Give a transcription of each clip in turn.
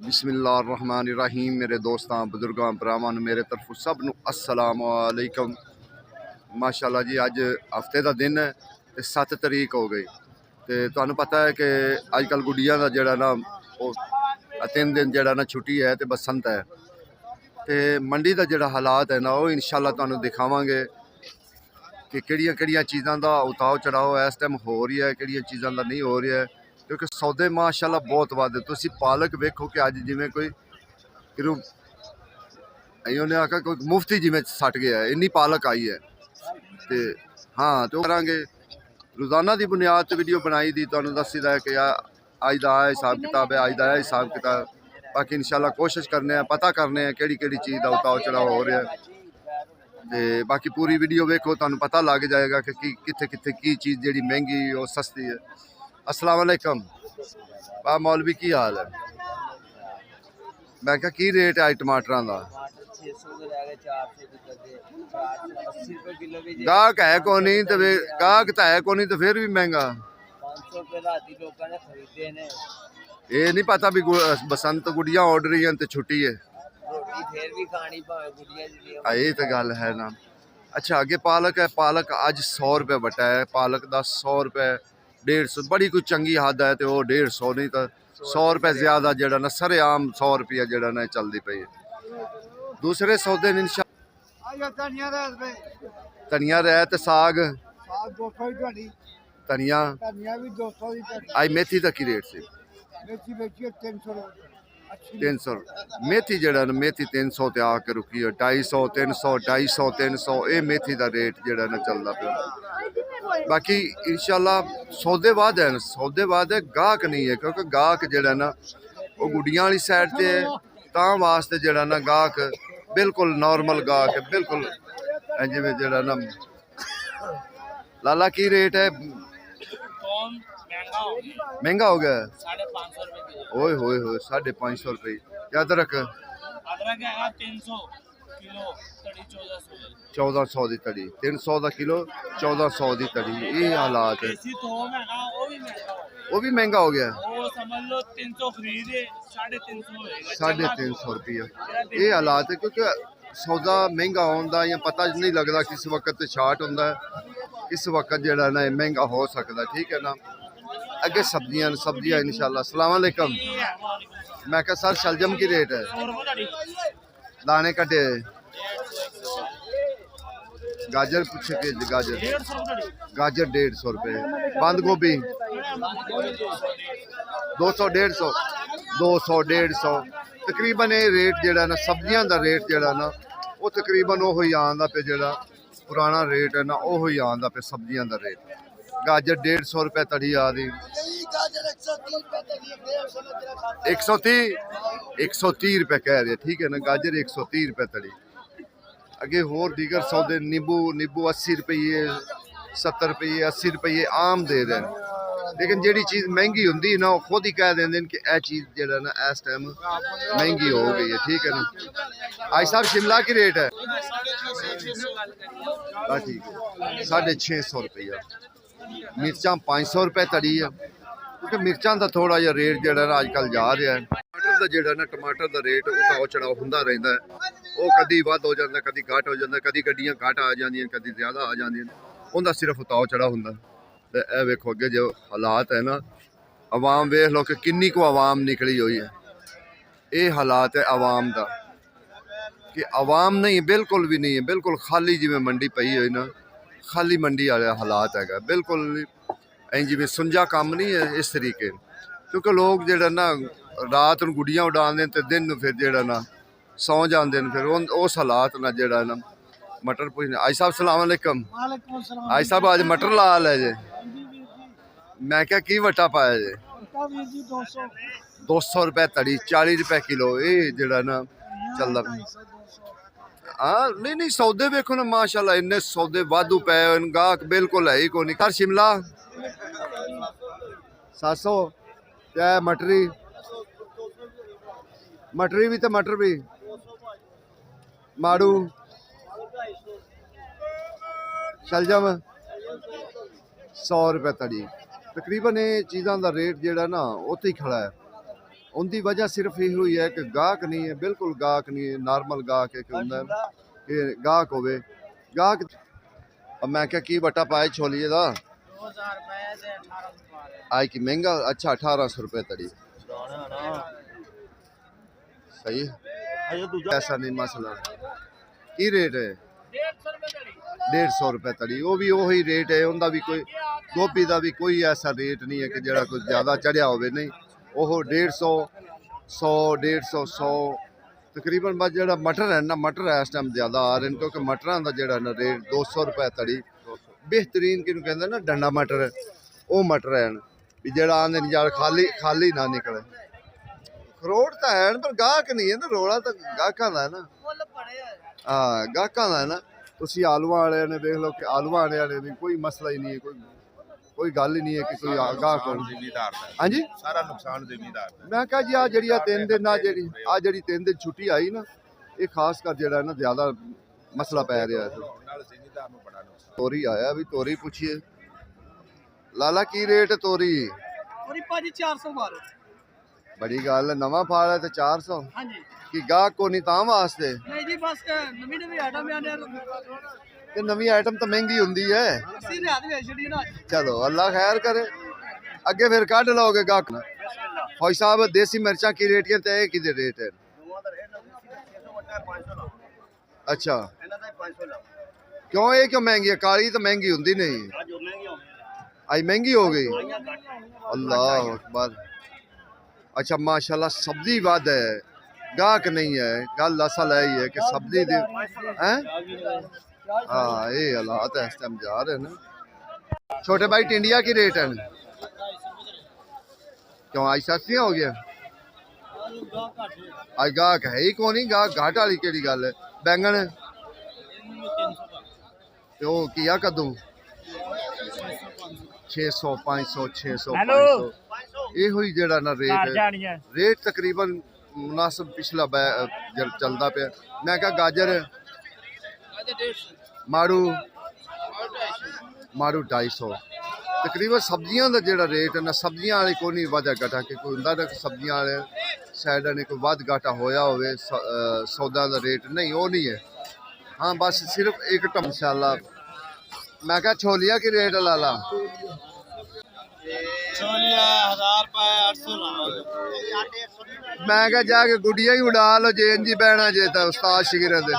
बिस्मिल्लाहिर्रहमानिर्रहीम। मेरे दोस्तां बजुर्गां भरावां मेरे तरफों सब नूं अस्सलाम वालेकुम। माशाअल्लाह जी, अज हफ्ते का दिन है तो 7 तरीक हो गई। तो तुहानूं पता है कि अजकल गुड्डियां का जिहड़ा ना वो 3 दिन जिहड़ा ना छुट्टी है तो बसंत है। तो मंडी का जिहड़ा हालात है ना वो इंशाअल्लाह तुहानूं दिखावांगे कि किहड़ियां चीज़ां का उताव चढ़ाव इस टाइम हो रही है, किहड़ियां चीज़ां का नहीं हो रहा है, क्योंकि सौदे माशाअल्लाह बहुत वध। तुसीं पालक वेखो कि अज जिवें कोई किरू उन्हें आखा कोई मुफ्त ही जिवें सट गया है, इन्नी पालक आई है। तो हाँ, तो करांगे रोज़ाना की बुनियाद पर वीडियो बनाई दी, तुहानूं दस्सी दा कि अज दा हिसाब किताब है, अज दा हिसाब किताब। बाकी इंशाअल्लाह कोशिश करने हैं, पता करने हैं किहड़ी चीज़ का उताव चढ़ाव हो रहा है। तो बाकी पूरी वीडियो वेखो, तुहानूं पता लग जाएगा कि कित्थे कित्थे की चीज़ जिहड़ी महंगी और सस्ती है। अस्सलाम वालेकुम बा मौलवी, की हाल है? मैं क्या की रेट है टमाटरां दा? गाहक है को नहीं तो गाहक तो है को नहीं तो फिर भी महंगा। ये नहीं पता भी बसंत गुड़ियां ऑर्डर ही तो छुट्टी है, ये तो गल है ना। अच्छा, आगे पालक है, पालक अज 100 रुपये बटा है, पालक का 100 रुपये 150, बड़ी कोई चंगी हद है तो वो 150, नहीं तो 100 रुपये ज्यादा जड़ा ना सरेआम 100 रुपया जड़ा ना चलती पई है। दूसरे सौदे धनिया रह तो साग धनिया अज मेथी का की रेट से 300 मेथी जड़ा ना मेथी 300 ते आके रुकी है, 250 300 250 300 ये मेथी का रेट जड़ा ना चलता पे। बाकी इंशाअल्लाह सौदे बाद है, सौदे बाद है, गाहक नहीं है, क्योंकि गाहक जड़ा ना वो गुड्डियां वाली साइड ते है, तां वास्ते जड़ा ना गाहक बिल्कुल नॉर्मल गाहक है, बिल्कुल जिवें जड़ा ना। लाला की रेट है? महंगा हो गया, 550 होए 550 रुपये। अदरक 1400 की तड़ी, 300 का किलो 1400 की तड़ी। ये हालात है, वो भी महंगा हो गया, 350 रुपया। ये हालात है, क्योंकि सौदा महंगा होता या पता नहीं लगता किस वक्त शार्ट होता है, किस वक्त जड़ा ना महंगा हो सकता। ठीक है ना। अगे सब्जियां इंशाअल्लाह। अस्सलाम वालेकुम। मैं क्या सर शलजम की रेट है? दाने कटे गाजर पूछे के गाजर 150 रुपये। बंद गोभी 200 150 तकरीबन ये रेट जड़ा ना सब्जियां का रेट जड़ा ना वो तकरीबन वो ही आंदा पे, जड़ा पुराना रेट है ना वो ही आंदा पे सब्जियां का रेट। गाजर 150 रुपये तड़ी आ दी, 130 रुपये कह रहे। ठीक है ना, गाजर 130 रुपये तड़ी। अगे होर दीगर सौदे नींबू 80 रुपये 70 रुपये 80 रुपये आम दे रहे हैं, लेकिन जी चीज़ महंगी होंगी ना वो खुद ही कह देंगे कि यह चीज़ जरा ना इस टाइम महंगी हो गई है। ठीक है ना। आज साहब शिमला की रेट है? ठीक है 650 रुपया। मिर्चा 500 रुपये तड़ी है, क्योंकि मिर्चा का थोड़ा जहा रेट जरा ना अजकल जा रहा है। टमाटर का जरा ना टमाटर का रेट उताव चढ़ाव होंदा रहता है, वो कभी वध हो जाता, कभी घट हो जाता, कभी गड्डियां घट आ जांदियां, कभी ज्यादा आ जांदियां, उनका सिर्फ उताव चढ़ाव होंदा। तो यह वेखो अगे जो हालात है ना, आवाम वेख लो कि किन्नी को आवाम निकली हुई है। ये हालात है आवाम का कि आवाम नहीं, बिल्कुल भी नहीं है, बिल्कुल खाली जिमें मंडी पई हुई ना, खाली मंडी वाले हालात है, बिल्कुल जिमें सुंजा काम नहीं है इस तरीके। क्योंकि लोग जड़ा ना रात को गुड्डियां उड़ाते तो दिन फिर जड़ा ना सौ जाते हैं, फिर उस हालात ना जड़ा ना मटर पूछने। आई साहब सलाम वालेकुम। आई साहब आज मटर लाल है जे, मैं क्या की वटा पाया जे? 200 रुपये तड़ी 40 रुपये किलो। ये जड़ा ना चलता। हाँ नहीं सौदे वेखो ना माशाल्लाह, इन्ने सौदे वाधू पे, गाहक बिल्कुल है ही को नहीं। सर शिमला 700 क्या है? मटरी भी तो मटर भी माड़ू शलजम 100 रुपये तड़ी। तकरीबन ये चीज़ों का रेट जड़ा ना उत्थे ही खड़ा है। उनकी वजह सिर्फ यो ही है कि गाहक नहीं है, बिल्कुल गाहक नहीं है। नॉर्मल गाहक एक होंदा है कि गाहक होवे गाहक। अब मैं क्या की बटा पाए छोलिए दा 2000 रुपए से 1800 आई की महंगा। अच्छा 1800 रुपये तड़ी सही है। ऐसा नहीं मसला की रेट है 150 रुपये तड़ी। वो भी वही रेट है उनका भी। कोई गोभी का भी कोई ऐसा रेट नहीं है कि जरा कुछ ज़्यादा चढ़िया हो। नहीं वो 150 100 150 100 तकरीबन। बस जो मटर है ना, मटर है इस टाइम ज़्यादा आ रहे हैं क्योंकि मटरों का जोड़ा ना रेट 200 रुपये तड़ी। बेहतरीन कि कहते ना डंडा मटर वो मटर है भी जो आंदे यार खाली खाली ना निकले। खरोट तो है पर गाहक नहीं है ना, रोला तो गाहकों का है ना। हाँ गाहकों का है ना। तुम आलूआ वाले ने देख लो कि आलूआ वाले भी कोई मसला ही नहीं है, कोई गल ही नहीं है कि कोई गाहक। हाँ जी सारा नुकसान जिमीदार मैं कहा जी आ जी 3 दिन आ जी 3 दिन छुट्टी आई ना, ये खास कर जो ना ज्यादा मसला पै रहा है। तोरी आया अभी, तोरी पूछिए लाला की रेट है तोरी? 412 बड़ी गल है, नवा फाल है तो 400। हाँ जी कि गाहक को नहीं तां वास्ते? नहीं जी बस नवी आइटम ते नवी आइटम तो महंगी होंदी है। चलो अल्लाह खैर करे, अगे फिर कढ़ लोगे गाहक। फौज साहब देसी मिर्चा की रेट ते कि रेट है? अच्छा क्यों ये क्यों महंगी है? काली तो महंगी होंदी नहीं, आज महंगी हो गई। अल्लाह अकबर। अच्छा माशाल्लाह सब्जी वध है, गाहक नहीं है। गल असल है ही है कि सब्जी दी हैं। हाँ ये हालात है इस टाइम जा रहे हैं ना। छोटे भाई टिंडिया की रेट है क्यों आज सस्तियां हो गया? आज गाहक है ही कौन ही, गाहक घाट वाली केड़ी गल है? बैंगन तो किया कद्दू 600 500 600 500 ये हुई जेड़ा ना रेट है। रेट तकरीबन मुनासिब पिछला चलता पे। मैं क्या गाजर माड़ू 250 तकरीबन। सब्जियां का जोड़ा रेट है ना, सब्जियां वाली कोई नहीं वाधा घटा कि कोई होंदा ना सब्जियां वाले साइड ने कोई वध घाटा होया होवे सौदा का रेट नहीं, वो नहीं है। हाँ बस सिर्फ एक टम इंशाल्लाह। मैं क्या छोलिया की रेट है लाला? छोलिया 1000 रुपए 800। मैं क्या जाके गुड़िया ही उड़ा लो जे इंजी बहना जे तो उस्ताद शिगिर दे।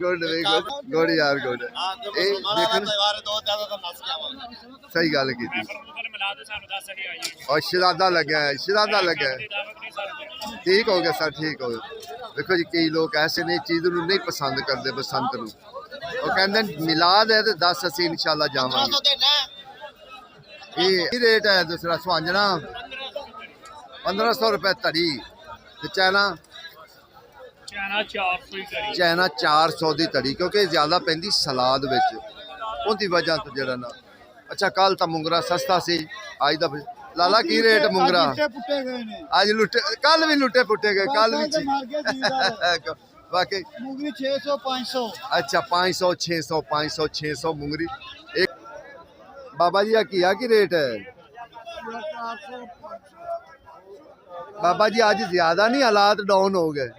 गुड वे गुड यार गुड। ए देखन सही गल की और शरादा लगा है, शरादा लगा है। ठीक हो गया सर, ठीक हो गया। देखो जी कई लोग ऐसे ने चीज़ नहीं पसंद करते बसंत नूं, वो कहते मिलाद है तो 10 असी इंशाल्लाह जावांगे। ये रेट है दूसरा सुहांजना 1500 रुपए तड़ी ते चाइना 400 की तड़ी क्योंकि ज्यादा पैंदी सलाद विच उनकी वजह तो जरा ना। अच्छा कल तो मुंगरा सस्ता सी, अज तो लाला की रेट मुंगरा? आज लुटे कल भी लुटे पुटे गए, कल भी बाकी 600 500। अच्छा 500 600 500 600 मुंगरी। एक बाबा जी किया की रेट है? बाबा जी आज ज्यादा नहीं हालात डाउन हो गए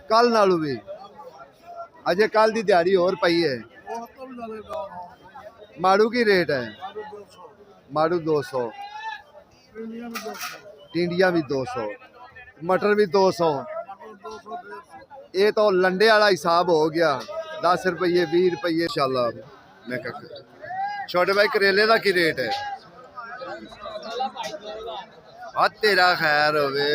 कल नालों भी? अजे कल की दिहाड़ी और पई है। माड़ू की रेट है? माड़ू 200, टिंडिया भी 200, मटर भी 200। ये तो लंडे वाला हिसाब हो गया, 10 रुपये 20 रुपये इंशाल्लाह। मैं छोटे भाई करेले का की रेट है? तेरा खैर होवे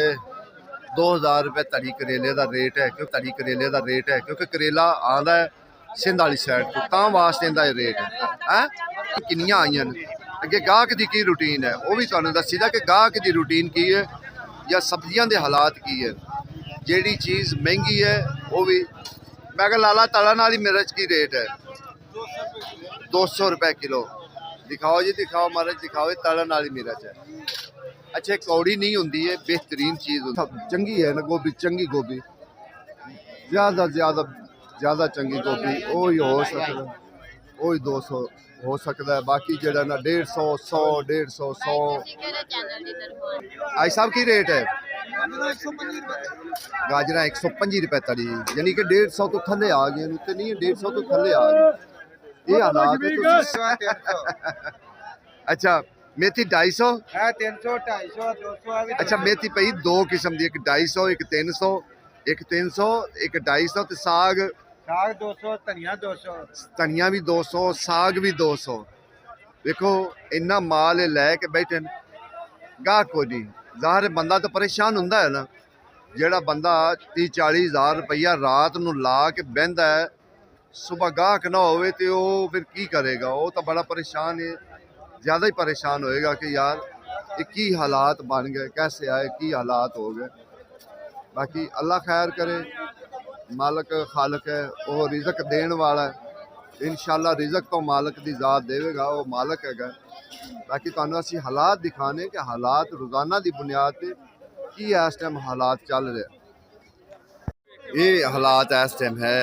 2000 रुपये तड़ी करेले का रेट है। क्यों तड़ी करेले का रेट है? क्योंकि करेला आंदा है सिंध वाली साइड तो तां वास्ते इंदा रेट है। किनियां आईयां अगे गाहक की की रूटीन है वो भी तुहानूं दस्सी दा कि गाहक की रूटीन की है या सब्जियां के हालात की है। जेड़ी चीज़ महंगी है वो भी। मैं कहा लाला तलन वाली मिर्च की रेट है? 200 रुपये किलो। दिखाओ जी दिखाओ मिर्च दिखाओ, तलन वाली मिर्च है। अच्छा कौड़ी नहीं होंदी है, बेहतरीन चीज़ चंगी है ना गोभी, चंगी गोभी ज़्यादा ज़्यादा ज़्यादा चंगी गोभी वो ही हो सकता ਉਹ ਹੀ 200 ਹੋ ਸਕਦਾ ਹੈ। ਬਾਕੀ ਜਿਹੜਾ ਨਾ 150 100 150 100 ਆਈ ਸਾਹਿਬ ਕੀ ਰੇਟ ਹੈ ਗਾਜਰਾਂ 125 ਰੁਪਏ ਤੜੀ ਯਾਨੀ ਕਿ 150 ਤੋਂ ਥੱਲੇ ਆ ਗਏ ਤੇ ਨਹੀਂ 150 ਤੋਂ ਥੱਲੇ ਆ ਗਏ ਇਹ ਹਾਲਾਤ ਹੈ ਤੁਸੀਂ ਅੱਛਾ ਮੇਥੀ 250 है 300 250 200 ਅੱਛਾ ਮੇਥੀ ਪਈ ਦੋ ਕਿਸਮ ਦੀ ਇੱਕ 250 ਇੱਕ 300 ਇੱਕ 300 ਇੱਕ 250 ਤੇ ਸਾਗ साग 200 धनिया 200 ਧਨੀਆ ਵੀ 200 ਸਾਗ ਵੀ 200 ਵੇਖੋ ਇੰਨਾ ਮਾਲ ਇਹ ਲੈ ਕੇ ਬੈਠੇ ਨੇ ਗਾਹਕ ਕੋਈ ਨਹੀਂ ਜ਼ਾਹਰ ਹੈ ਬੰਦਾ ਤਾਂ ਪਰੇਸ਼ਾਨ ਹੁੰਦਾ ਹੈ ਨਾ ਜਿਹੜਾ ਬੰਦਾ 30-40 ਹਜ਼ਾਰ ਰੁਪਈਆ ਰਾਤ ਨੂੰ ਲਾ ਕੇ ਬਹਿੰਦਾ ਹੈ ਸਵੇਰ ਗਾਹਕ ਨਾ ਹੋਵੇ ਤੇ ਉਹ ਫਿਰ ਕੀ ਕਰੇਗਾ ਉਹ ਤਾਂ ਬੜਾ ਪਰੇਸ਼ਾਨ ਹੈ ज़्यादा ही परेशान होएगा कि यार ये की हालात बन गए कैसे आए की हालात हो गए बाकी अल्लाह खैर करे मालक खालक है वो रिजक देने वाला है इंशाल्लाह रिजक तो मालक दी ज़ात देवेगा वो मालक है बाकी तुहानू असीं हालात दिखाने कि हालात रोज़ाना की बुनियाद पर की इस टाइम हालात चल रहे ये हालात इस टाइम है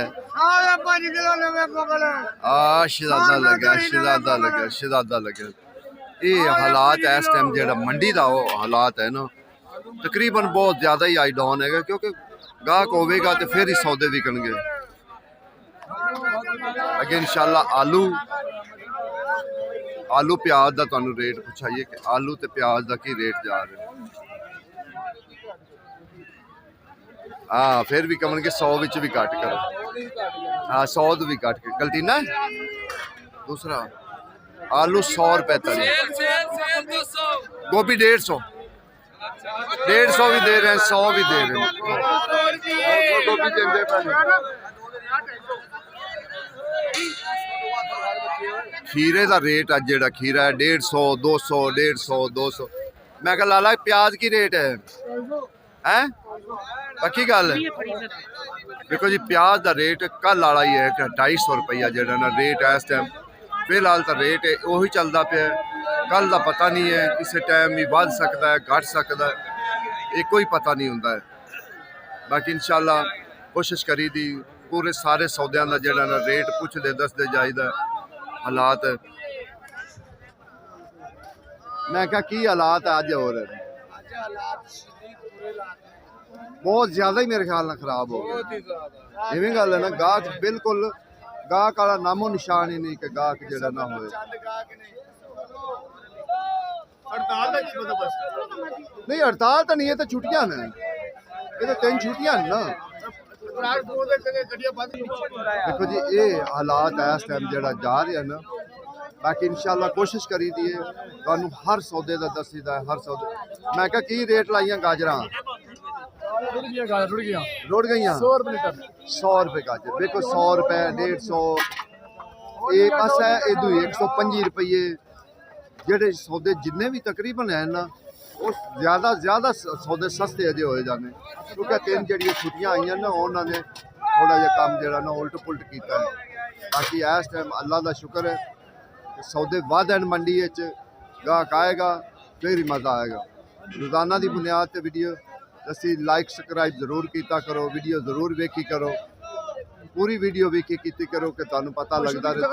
शहजादा लगे ये हालात इस टाइम जो मंडी का वो हालात है ना तकरीबन बहुत ज़्यादा ही आई डाउन है क्योंकि गाहक होगा तो फिर ही सौदे विकणगे अगे इंशाल्लाह आलू प्याज का तुहानू रेट पुछाइए कि आलू तो प्याज का की रेट जा रहा है हाँ फिर भी कमन के 100 विच भी घट करो हाँ 100 तो भी घट के कल्टीना दूसरा आलू 100 रुपए तली गोभी 150 भी दे रहे हैं 100 भी दे रहे हैं गोभी देंदे पए खीरे का रेट अज जेड़ा खीरा है 150 200 150 200 मैं कह लाला प्याज की रेट है हैं पक्की गल देखो जी प्याज का रेट कल वाला ही है 250 रुपया जेड़ा ना रेट है इस टाइम फिलहाल तो रेट है वही चलता पे कल का पता नहीं है किसी टाइम भी बढ़ सकता है घट सकता है ये कोई पता नहीं होता है बाकी इंशाल्लाह कोशिश करी दी पूरे सारे सौदों का जेड़ा ना रेट पुछदे दसदे जाइदा हालात मैं क्या की हालात अज हो रहे बहुत ज्यादा ही मेरे ख्याल में खराब हो गए इवें गल है ना गाहक बिल्कुल गाहक वाला नामो निशान ही नहीं कि गाहक जेड़ा ना होए नहीं हड़ताल तो नहीं है तो छुट्टियां ने ये तो 3 छुट्टियां ना देखो जी ये हालात है इस टाइम जेड़ा जा रहा है ना बाकी इंशाल्लाह कोशिश करी दी है तुहानू हर सौदे का दसीदा है हर सौदे मैं क्या की रेट लाइया गाजरां रुड़ गई 100 रुपए गाजर देखो 100 रुपए 150 ये बस है इदू 125 रुपये जेडे सौदे जिन्ने भी तकरीबन है ना वो ज्यादा सौदे सस्ते अजे होए जाने क्योंकि 3 जड़ियां छुट्टियां आई ना उन्होंने थोड़ा जिहा काम जरा ना उल्ट पुलट किया है बाकी इस टाइम अल्लाह का शुक्र है सौदे वध हैं मंडी गाहक आएगा फिर ही मज़ा आएगा रोज़ाना की बुनियाद पर वीडियो असी लाइक सबसक्राइब जरूर किया करो वीडियो जरूर वेखी करो पूरी वीडियो वेखी की करो कि तुहानू पता लगता रहे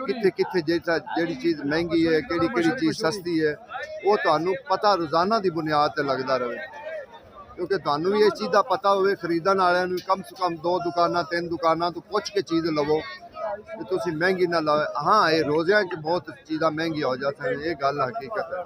कित्थे कित्थे जेड़ी चीज़ महंगी है केड़ी केड़ी चीज़ सस्ती है वो तुहानू पता रोज़ाना की बुनियाद पर लगता रहे क्योंकि तुहानू भी इस चीज़ का पता होवे खरीदण वालियां कम से कम 2 दुकानां 3 दुकानां तो पुछ के चीज़ लवो कि तुसीं महंगी ना लाओ हाँ ये रोज़ियां च बहुत चीज़ां महंगी हो जाती हैं ये गल हकीकत है